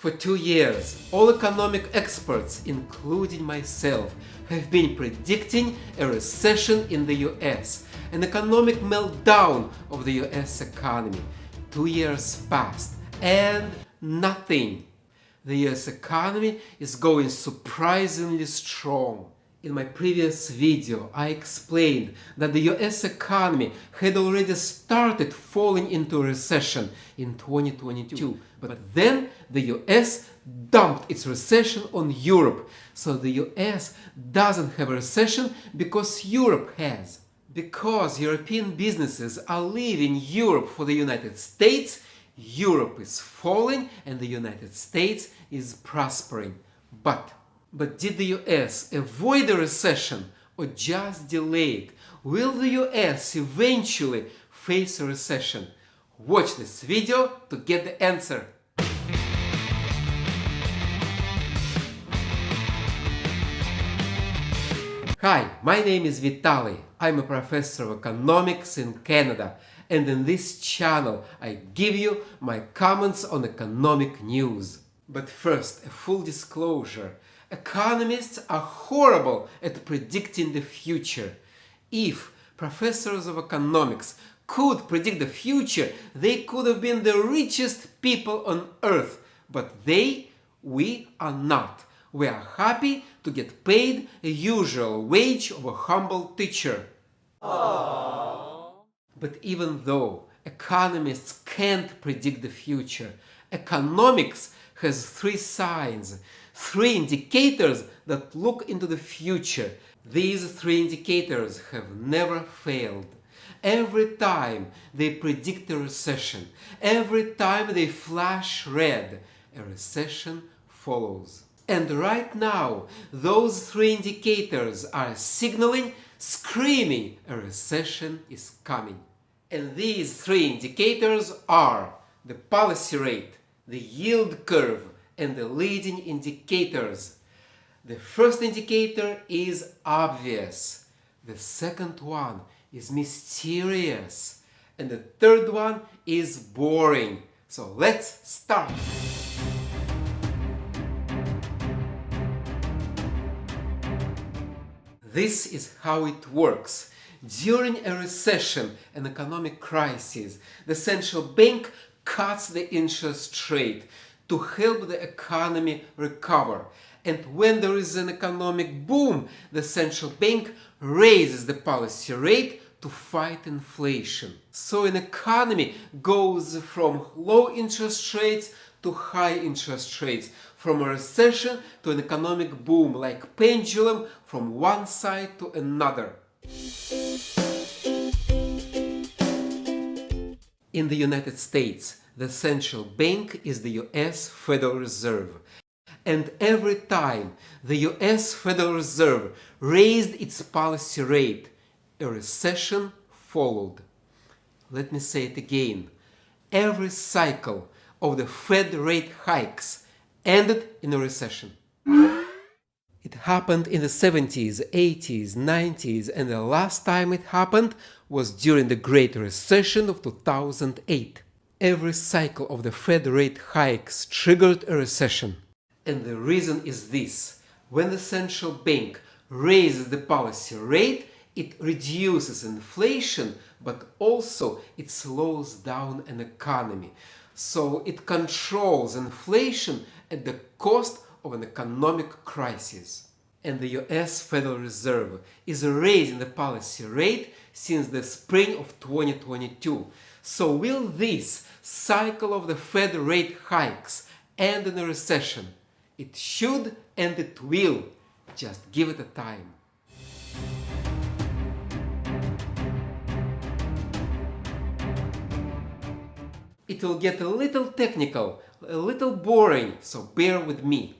For 2 years, all economic experts, including myself, have been predicting a recession in the US, an economic meltdown of the US economy. 2 years passed and nothing. The US economy is going surprisingly strong. In my previous video, I explained that the US economy had already started falling into a recession in 2022, but then the US dumped its recession on Europe. So the US doesn't have a recession because Europe has. Because European businesses are leaving Europe for the United States, Europe is falling and the United States is prospering. But did the US avoid a recession or just delay it? Will the US eventually face a recession? Watch this video to get the answer. Hi, my name is Vitaly. I'm a professor of economics in Canada, and in this channel I give you my comments on economic news. But first, a full disclosure. Economists are horrible at predicting the future. If professors of economics could predict the future, they could have been the richest people on earth. But we are not. We are happy to get paid a usual wage of a humble teacher. Aww. But even though economists can't predict the future, economics has 3 signs, 3 indicators that look into the future. These 3 indicators have never failed. Every time they predict a recession, every time they flash red, a recession follows. And right now, those 3 indicators are signaling, screaming, a recession is coming. And these 3 indicators are the policy rate, the yield curve, and the leading indicators. The first indicator is obvious. The second one is mysterious. And the third one is boring. So let's start. This is how it works. During a recession, an economic crisis, the central bank cuts the interest rate to help the economy recover. And when there is an economic boom, the central bank raises the policy rate to fight inflation. So an economy goes from low interest rates to high interest rates, from a recession to an economic boom, like pendulum from one side to another. In the United States, the central bank is the US Federal Reserve. And every time the US Federal Reserve raised its policy rate, a recession followed. Let me say it again. Every cycle of the Fed rate hikes ended in a recession. It happened in the 70s, 80s, 90s, and the last time it happened was during the Great Recession of 2008. Every cycle of the Fed rate hikes triggered a recession. And the reason is this. When the central bank raises the policy rate, it reduces inflation, but also it slows down an economy. So it controls inflation at the cost of an economic crisis. And the US Federal Reserve is raising the policy rate since the spring of 2022. So will this cycle of the Fed rate hikes end in a recession? It should and it will. Just give it a time. It will get a little technical, a little boring, so bear with me.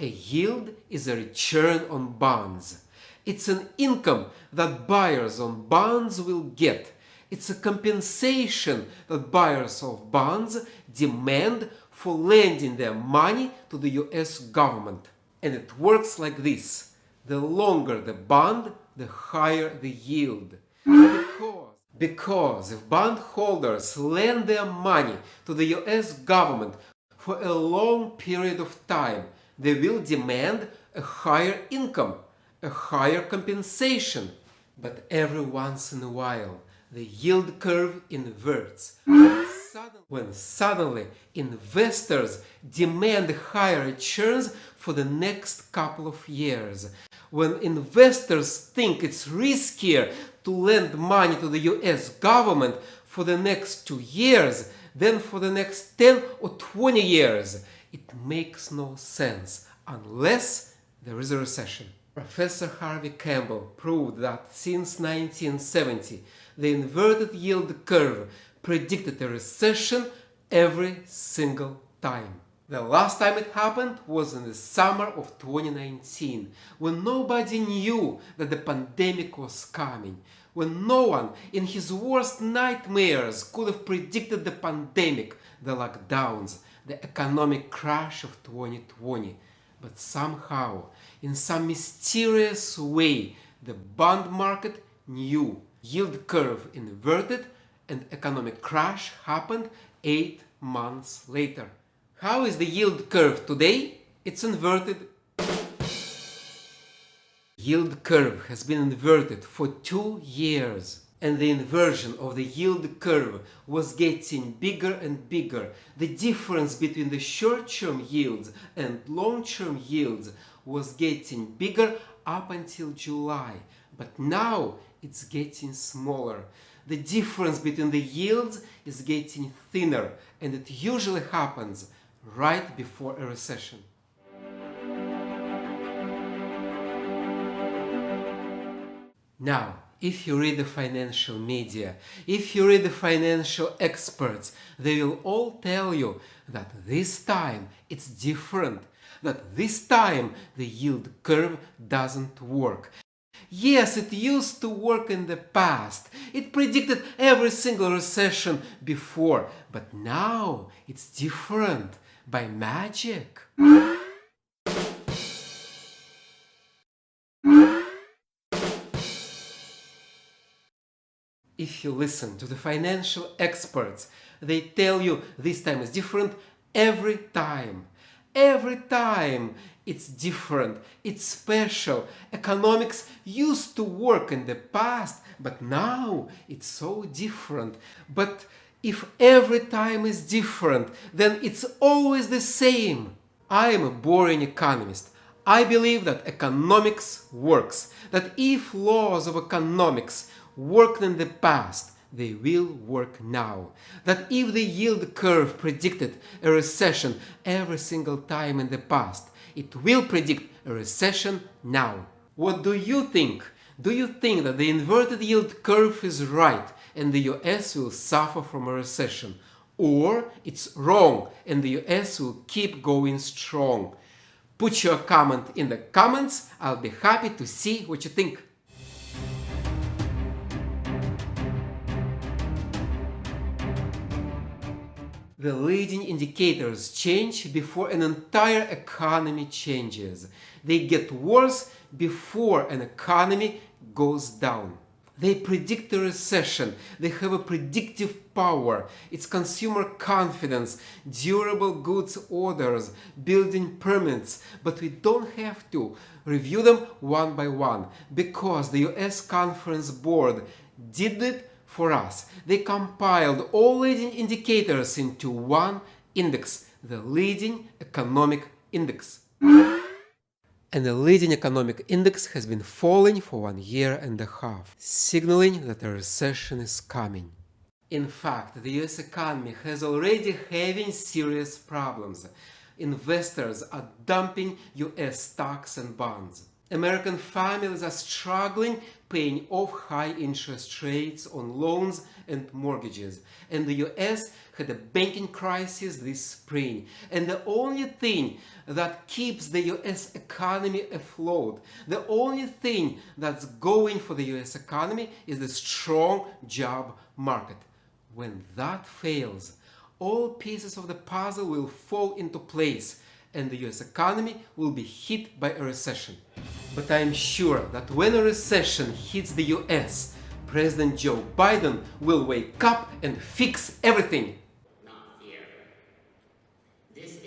A yield is a return on bonds. It's an income that buyers on bonds will get. It's a compensation that buyers of bonds demand for lending their money to the US government. And it works like this. The longer the bond, the higher the yield. Because if bondholders lend their money to the US government For a long period of time, they will demand a higher income, a higher compensation. But every once in a while, the yield curve inverts. When suddenly investors demand higher returns for the next couple of years. When investors think it's riskier to lend money to the US government for the next 2 years than for the next 10 or 20 years, it makes no sense unless there is a recession. Professor Harvey Campbell proved that since 1970, the inverted yield curve predicted a recession every single time. The last time it happened was in the summer of 2019, when nobody knew that the pandemic was coming, when no one in his worst nightmares could have predicted the pandemic, the lockdowns, the economic crash of 2020. But somehow, in some mysterious way, the bond market knew. Yield curve inverted and economic crash happened 8 months later. How is the yield curve today? It's inverted. Yield curve has been inverted for 2 years, and the inversion of the yield curve was getting bigger and bigger. The difference between the short-term yields and long-term yields was getting bigger up until July, but now it's getting smaller. The difference between the yields is getting thinner, and it usually happens right before a recession. Now, if you read the financial media, if you read the financial experts, they will all tell you that this time it's different, that this time the yield curve doesn't work. Yes, it used to work in the past. It predicted every single recession before, but now it's different. By magic. If you listen to the financial experts, they tell you this time is different every time. Every time it's different, it's special. Economics used to work in the past, but now it's so different. But if every time is different, then it's always the same. I am a boring economist. I believe that economics works, that if laws of economics worked in the past, they will work now. That if the yield curve predicted a recession every single time in the past, it will predict a recession now. What do you think? Do you think that the inverted yield curve is right and the US will suffer from a recession? Or it's wrong and the US will keep going strong? Put your comment in the comments. I'll be happy to see what you think. The leading indicators change before an entire economy changes. They get worse before an economy goes down. They predict a recession. They have a predictive power. It's consumer confidence, durable goods orders, building permits. But we don't have to review them one by one because the US Conference Board did it for us. They compiled all leading indicators into one index, the leading economic index. And the leading economic index has been falling for 1.5 years, signaling that a recession is coming. In fact, the US economy has already having serious problems. Investors are dumping US stocks and bonds. American families are struggling paying off high interest rates on loans and mortgages. And the US had a banking crisis this spring. And the only thing that keeps the US economy afloat, the only thing that's going for the US economy is the strong job market. When that fails, all pieces of the puzzle will fall into place and the US economy will be hit by a recession. But I'm sure that when a recession hits the US, President Joe Biden will wake up and fix everything. Not fear. This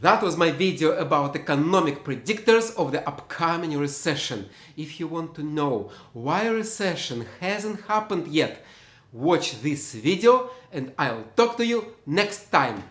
That was my video about economic predictors of the upcoming recession. If you want to know why a recession hasn't happened yet, watch this video and I'll talk to you next time.